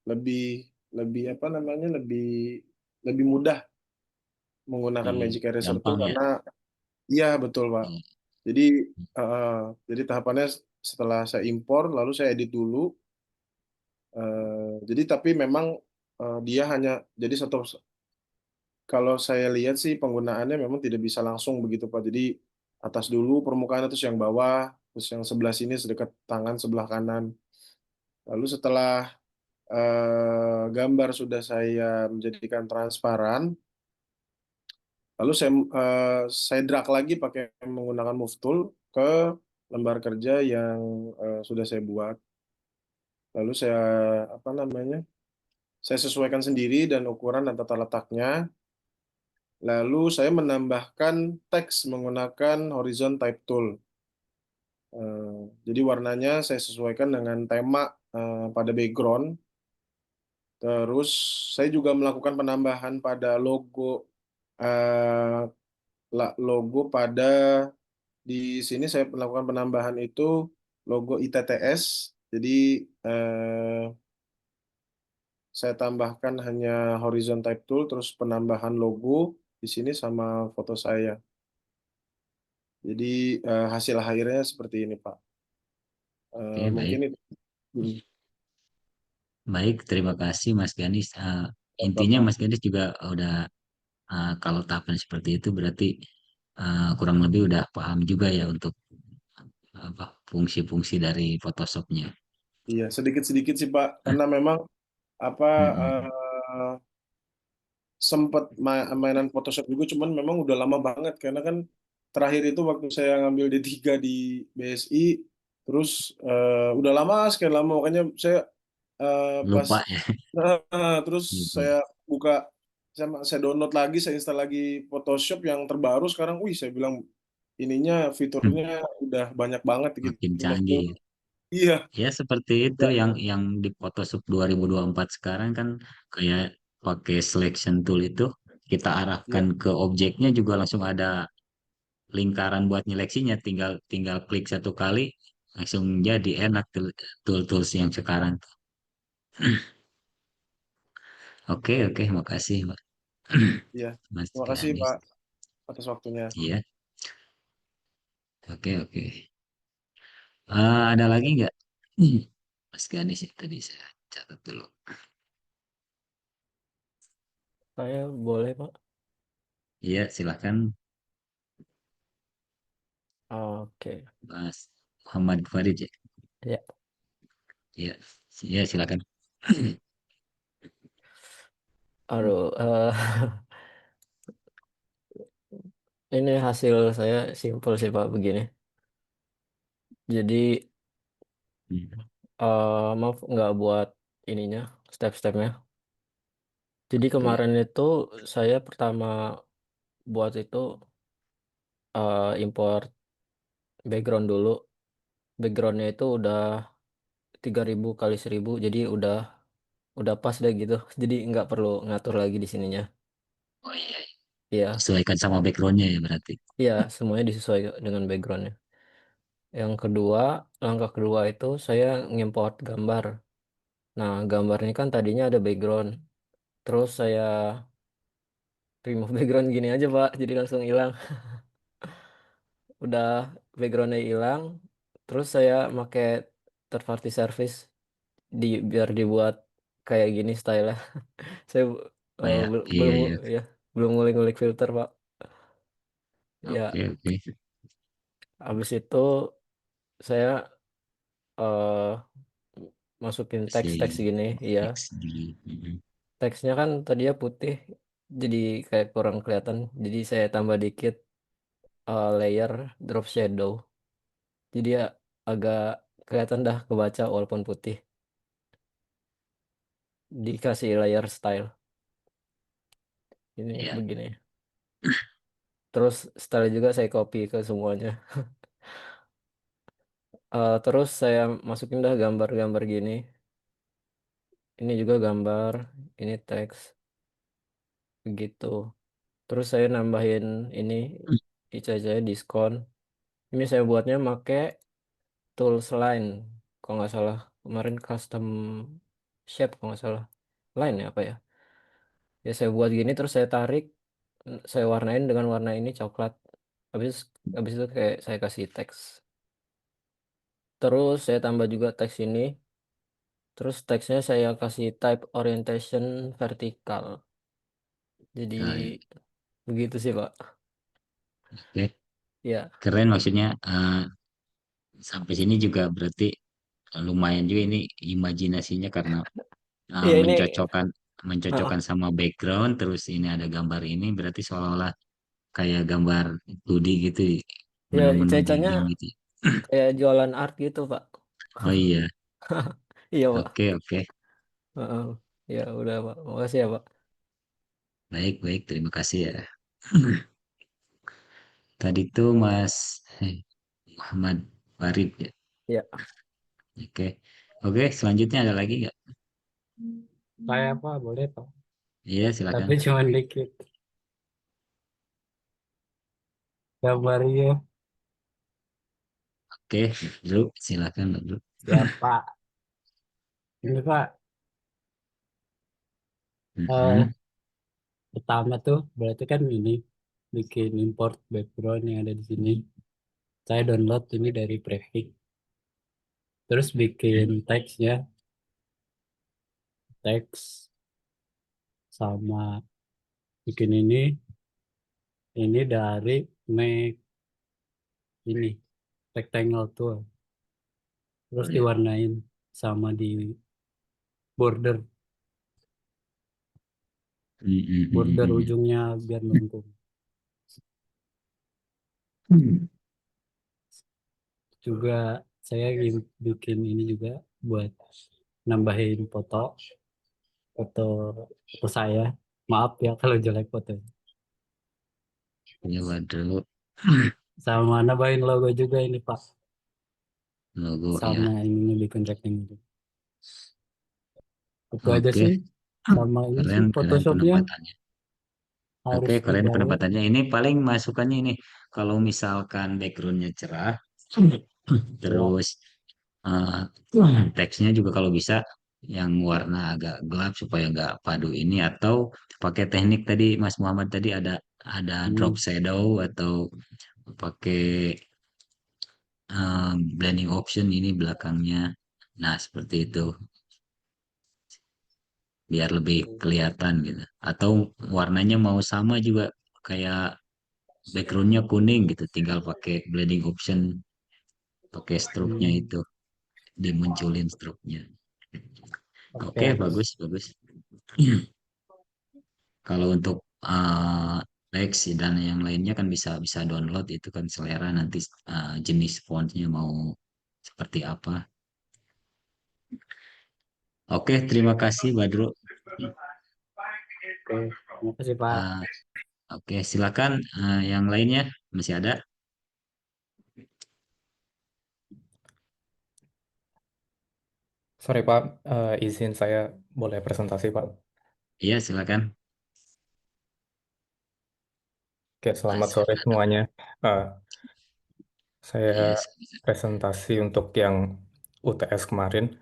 lebih lebih apa namanya lebih lebih mudah menggunakan Lebih Magic Eraser Tool gampang ya. karena iya betul, Pak. Iya. Jadi jadi tahapannya setelah saya impor lalu saya edit dulu. Jadi tapi memang dia hanya jadi satu, kalau saya lihat sih penggunaannya memang tidak bisa langsung begitu Pak. Jadi atas dulu permukaan, terus yang bawah, terus yang sebelah sini sedekat tangan sebelah kanan. Lalu setelah gambar sudah saya menjadikan transparan, lalu saya drag lagi pakai menggunakan move tool ke lembar kerja yang sudah saya buat. Lalu saya apa namanya? Saya sesuaikan sendiri dan ukuran dan tata letaknya. Lalu saya menambahkan teks menggunakan horizon type tool. Jadi warnanya saya sesuaikan dengan tema pada background. Terus saya juga melakukan penambahan pada eh, logo pada di sini saya melakukan penambahan itu logo ITTS. Jadi saya tambahkan hanya horizon type tool, terus penambahan logo di sini sama foto saya. Jadi hasil akhirnya seperti ini, Pak. Oke, Mungkin baik. itu. Hmm. Baik, terima kasih Mas Ganis. Intinya Mas Ganis juga udah kalau tahapan seperti itu berarti kurang lebih udah paham juga ya untuk apa fungsi-fungsi dari Photoshopnya. Iya, sedikit-sedikit sih Pak, karena memang apa Mm-mm. sempat mainan Photoshop juga, cuman memang udah lama banget karena kan terakhir itu waktu saya ngambil D3 di BSI, terus udah lama sekian lama, makanya saya pas Lupa ya. terus Lupa. saya buka, saya download lagi, saya install lagi Photoshop yang terbaru sekarang. Wih, saya bilang ininya fiturnya udah banyak banget gitu. Makin Maksudnya, canggih. iya, Ya seperti itu udah. yang di Photoshop 2024 sekarang kan kayak pakai selection tool itu kita arahkan Iya, ke objeknya juga langsung ada lingkaran buat nyeleksinya, tinggal tinggal klik satu kali langsung jadi enak tool-tools yang sekarang. Oke, oke, makasih Mas iya. Mas Terima kasih Ganis. Pak atas waktunya. Iya, oke, oke. Ada lagi nggak? Mas Ganis ya, tadi saya catat dulu. Saya boleh, Pak. Iya, silakan Oke. Mas Muhammad Farid ya. Ya. Iya, iya silakan. Aduh, ini hasil saya simpel sih, Pak, begini. Jadi, Hmm, maaf nggak buat ininya, step-stepnya. Jadi oke, kemarin itu saya pertama buat itu import background dulu. Backgroundnya itu udah 3000 kali 1000, jadi udah pas deh gitu. Jadi nggak perlu ngatur lagi di sininya. oh iya, Iya, sesuaikan sama backgroundnya ya berarti. iya semuanya disesuaikan dengan backgroundnya. Yang kedua, langkah kedua itu saya ngimport gambar. Nah, gambar ini kan tadinya ada background. Terus saya remove background gini aja, Pak. Jadi langsung hilang. Udah backgroundnya hilang. Terus saya pakai third party service biar dibuat kayak gini style. Saya Oh ya, iya belum iya. ya belum ngulik-ngulik filter, Pak. Ya, Oke oke. habis itu saya eh masukin teks-teks Si gini, iya. X di Teksnya kan tadinya putih, jadi kayak kurang kelihatan. Jadi saya tambah dikit layer drop shadow. Jadi ya agak kelihatan dah kebaca walaupun putih. Dikasih layer style. Ini ya. begini. Terus style juga saya copy ke semuanya. Terus saya masukin dah gambar-gambar gini. Ini juga gambar, ini teks, begitu. Terus saya nambahin ini saya diskon. Ini saya buatnya make tools line. Kalau nggak salah kemarin custom shape kalau nggak salah. Line ya apa ya? Ya saya buat gini terus saya tarik, saya warnain dengan warna ini coklat. Habis habis itu kayak saya kasih teks. Terus saya tambah juga teks ini. Terus teksnya saya kasih type orientation vertikal. Jadi Ah, ya. begitu sih, Pak. Oke, Ya. keren maksudnya sampai sini juga berarti lumayan juga ini imajinasinya karena Iya ini mencocokkan ah, mencocokkan sama background terus ini ada gambar ini berarti seolah-olah kayak gambar 2D gitu ya menu-menu di Ica-Icanya game gitu. kayak jualan art gitu, Pak. Oh iya, Iya, Pak. oke oke. Heeh. Ya udah, Pak. Makasih ya, Pak. Baik baik, terima kasih ya. Tadi tuh Mas Muhammad Farid ya. Ya. Oke. Oke, selanjutnya ada lagi nggak? Saya apa boleh Pak, Iya, tapi silakan. cuma dikit gambarnya. Oke, dulu silakan dulu. Ya Pak, ini Pak, eh, Mhm. pertama tuh berarti kan ini bikin import background yang ada di sini. Saya download ini dari Prefix, terus bikin teksnya. teks sama bikin ini dari make ini rectangle tool, terus diwarnain sama di border border ujungnya biar melengkung. Juga saya bikin ini juga buat nambahin foto foto saya. Maaf ya kalau jelek foto. Ya, waduh, Sama nambahin logo juga ini Pak. logo ya. Sama ininya bikin rectangle. Itu aja Oke, sih. Sama ini sih keren, keren Photoshopnya penempatannya. Oke, harus keren dibayar. penempatannya. Ini paling masukannya ini, kalau misalkan backgroundnya cerah, Ya, terus eh, teksnya juga kalau bisa yang warna agak gelap supaya nggak padu ini, atau pakai teknik tadi Mas Muhammad tadi ada drop hmm, shadow, atau pakai blending option ini belakangnya. Nah, seperti itu biar lebih kelihatan gitu. Atau warnanya mau sama juga kayak backgroundnya kuning gitu, tinggal pakai blending option, pakai stroke-nya hmm, itu, dimunculin stroke-nya. Oke, Oke. bagus, bagus. Kalau untuk teks dan yang lainnya kan bisa bisa download, itu kan selera nanti jenis fontnya mau seperti apa. Oke, terima kasih Badro. oke. Terima kasih Pak. Eh, oke, silakan yang lainnya masih ada? Sorry Pak, izin saya boleh presentasi Pak. Iya, silakan. Oke, selamat Mas sore semuanya. Eh, saya Iya, presentasi untuk yang UTS kemarin.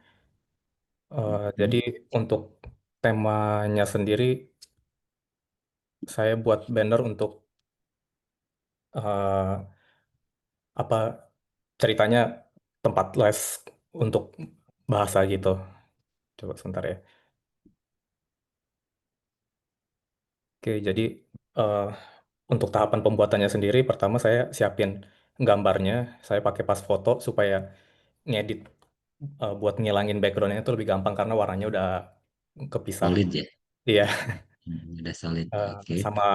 Jadi untuk temanya sendiri, saya buat banner untuk eh, apa ceritanya tempat les untuk bahasa gitu. Coba sebentar ya. Oke, jadi eh, untuk tahapan pembuatannya sendiri, pertama saya siapin gambarnya, saya pakai pas foto supaya ngedit buat ngilangin backgroundnya itu lebih gampang karena warnanya udah kepisah. solid ya. Iya. Udah solid. Eh, Oke. sama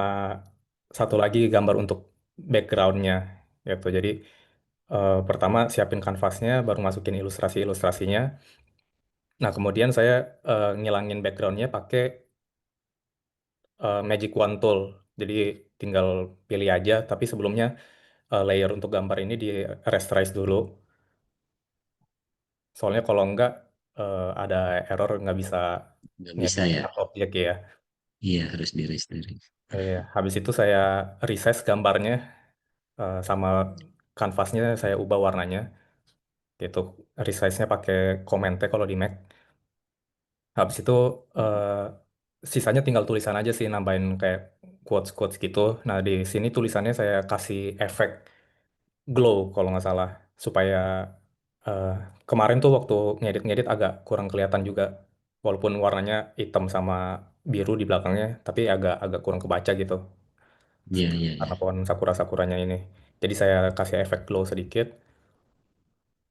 satu lagi gambar untuk backgroundnya gitu. Jadi pertama siapin kanvasnya, baru masukin ilustrasi-ilustrasinya. Nah kemudian saya ngilangin backgroundnya pakai Magic Wand Tool. Jadi tinggal pilih aja, tapi sebelumnya layer untuk gambar ini di rasterize dulu. Soalnya kalau enggak ada error nggak bisa Nggak bisa ngedit ya. satu objek ya. Iya, harus di restore. Habis itu saya resize gambarnya sama kanvasnya saya ubah warnanya. Gitu. Resize-nya pakai Command-T kalau di Mac. Habis itu eh, sisanya tinggal tulisan aja sih, nambahin kayak quotes-quotes gitu. Nah, di sini tulisannya saya kasih efek glow kalau nggak salah. Supaya eh, kemarin tuh waktu ngedit-ngedit agak kurang kelihatan juga. Walaupun warnanya hitam sama biru di belakangnya, tapi agak agak kurang kebaca gitu. Iya, iya, iya. Karena pohon sakura-sakuranya ini. Jadi saya kasih efek glow sedikit.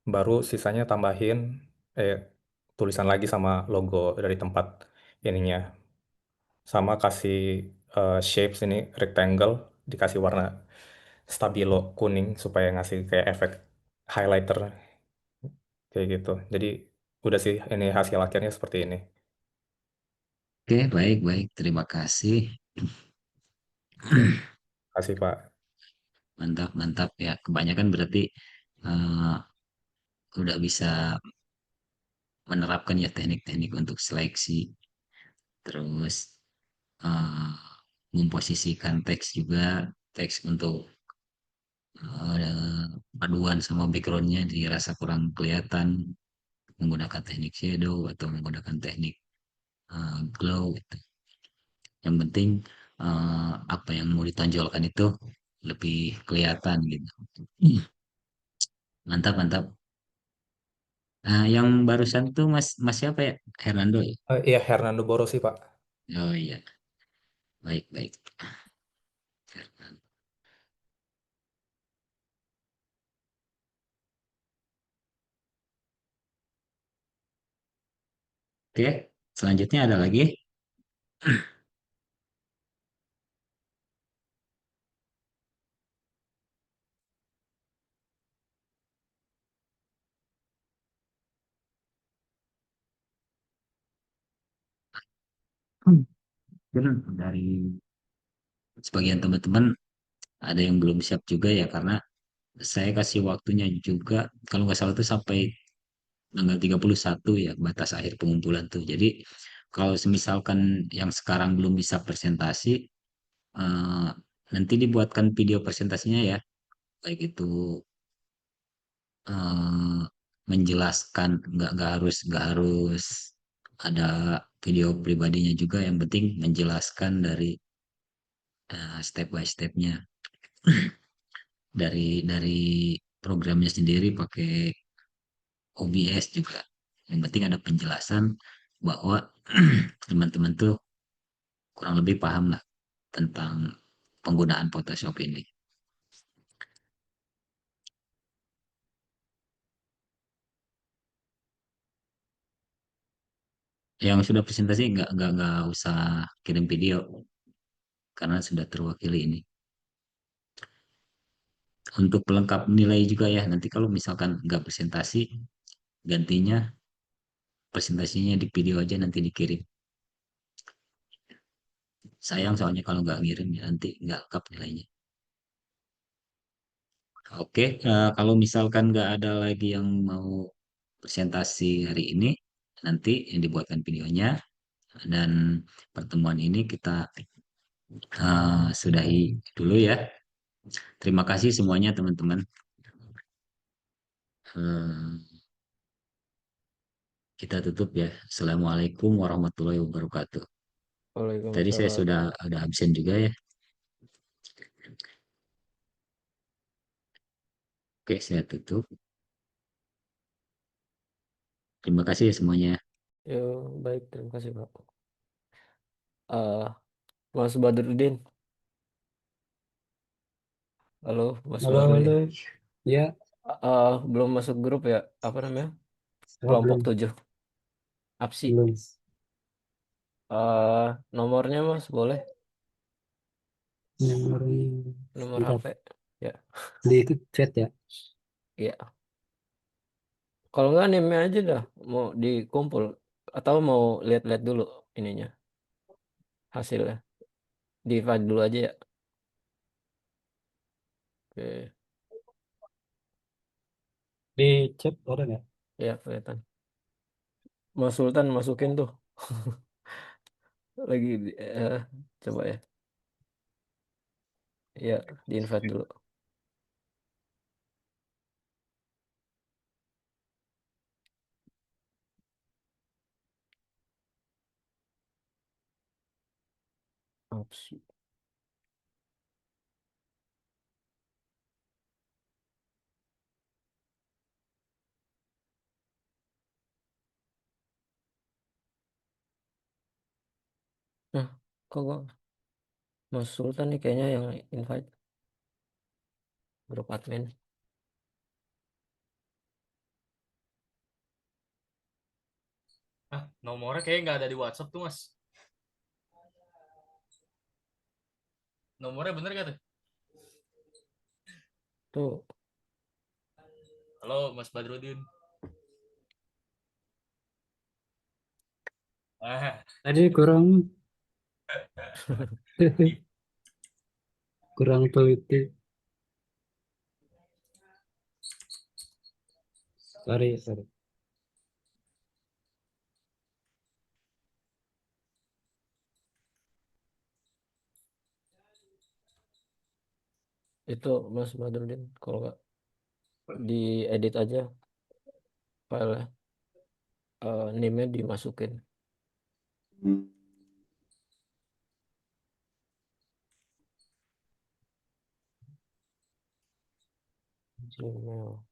Baru sisanya tambahin eh, tulisan lagi sama logo dari tempat ininya, sama kasih shapes ini rectangle, dikasih warna stabilo kuning supaya ngasih kayak efek highlighter kayak gitu. Jadi udah sih, ini hasil akhirnya seperti ini. Oke, baik, baik. Terima kasih. Oke, kasih Pak. Mantap, mantap ya. Kebanyakan berarti eh, udah bisa menerapkan ya teknik-teknik untuk seleksi, terus eh, memposisikan teks juga, teks untuk paduan sama backgroundnya dirasa kurang kelihatan menggunakan teknik shadow atau menggunakan teknik glow gitu. Yang penting apa yang mau ditonjolkan itu lebih kelihatan gitu. Mantap, mantap. Nah, yang barusan tuh Mas siapa ya? Hernando ya? Iya, Hernando Borosi, Pak. Oh iya, baik baik. Oke, selanjutnya ada lagi. Mungkin dari sebagian teman-teman ada yang belum siap juga ya karena saya kasih waktunya juga kalau nggak salah tuh sampai tanggal 31 ya batas akhir pengumpulan tuh. Jadi kalau semisalkan yang sekarang belum bisa presentasi, eh, nanti dibuatkan video presentasinya ya, baik itu eh, menjelaskan nggak harus ada video pribadinya juga, yang penting menjelaskan dari step by stepnya dari programnya sendiri pakai OBS juga. Yang penting ada penjelasan bahwa teman-teman tuh kurang lebih paham lah tentang penggunaan Photoshop ini. Yang sudah presentasi nggak usah kirim video karena sudah terwakili ini. Untuk pelengkap nilai juga ya, nanti kalau misalkan nggak presentasi, gantinya presentasinya di video aja nanti dikirim. Sayang soalnya kalau nggak ngirim ya nanti nggak lengkap nilainya. Oke, kalau misalkan nggak ada lagi yang mau presentasi hari ini, nanti yang dibuatkan videonya, dan pertemuan ini kita sudahi dulu ya. Terima kasih semuanya teman-teman. Eh, kita tutup ya. Assalamualaikum warahmatullahi wabarakatuh. Tadi saya Waalaikumsalam. sudah ada absen juga ya. Oke, saya tutup. Terima kasih ya semuanya. Yo, baik, terima kasih Pak. Mas Badrudin, halo Mas Halo, halo. Badrudin. Ya, Belum masuk grup ya? Apa namanya? oh, Kelompok belum, 7 APSI. belum. Nomornya Mas boleh? Nomornya, Nomor bentar. HP. Ya, Di ikut chat ya. iya. Kalau nggak name aja dah, mau dikumpul atau mau lihat-lihat dulu ininya hasilnya. Di invite dulu aja ya. Oke, Di chat ada nggak? ya kelihatan. Mas Sultan masukin tuh. Lagi coba ya. Ya, di invite dulu. APSI. Nah, kok gua Mas Sultan nih kayaknya yang invite grup admin. Nomornya kayaknya nggak ada di WhatsApp tuh mas. Nomornya bener gak tuh? Tuh, Halo Mas Badrudin. Ah, Tadi kurang kurang teliti. Sorry, sorry. itu Mas Badrudin kalau nggak diedit aja file name-nya dimasukin Gmail.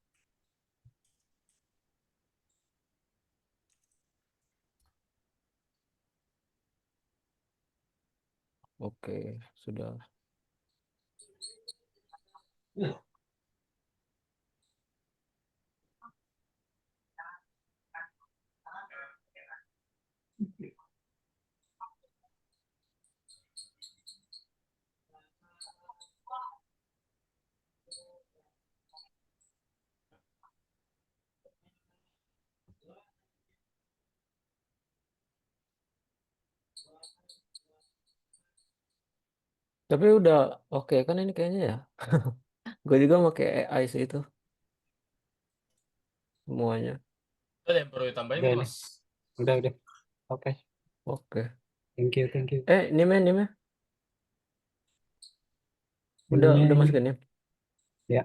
Oke, sudah. Tapi udah oke kan ini kayaknya ya. Gue juga pakai AI sih itu semuanya. Ada yang perlu ditambahin Udah nggak, nih, Mas? udah. Oke, Oke. thank you. Ini udah Ini masukin ya. ya,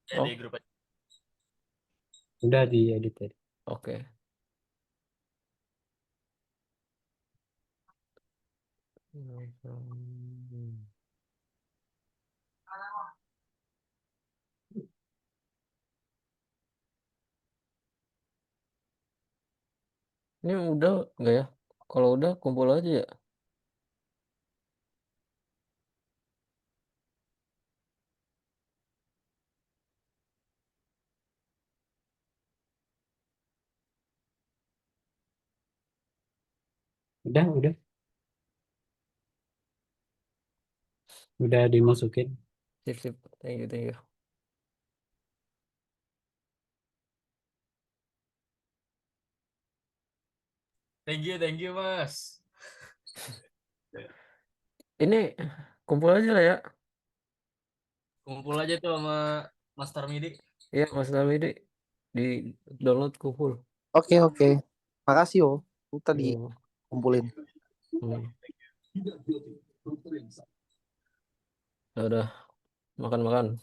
Ya, Oh, di grup aja. udah diedit tadi. oke. Ini udah nggak ya? Kalau udah kumpul aja ya. Udah. Udah dimasukin. Sip. Thank you. Thank you, Mas. Ini kumpul aja lah ya. Kumpul aja tuh sama Mas Tarmidi. Iya, Mas Damidi di download kumpul. Oke. Makasih yo. Tadi Yo. kumpulin. Hmm. Ya udah makan.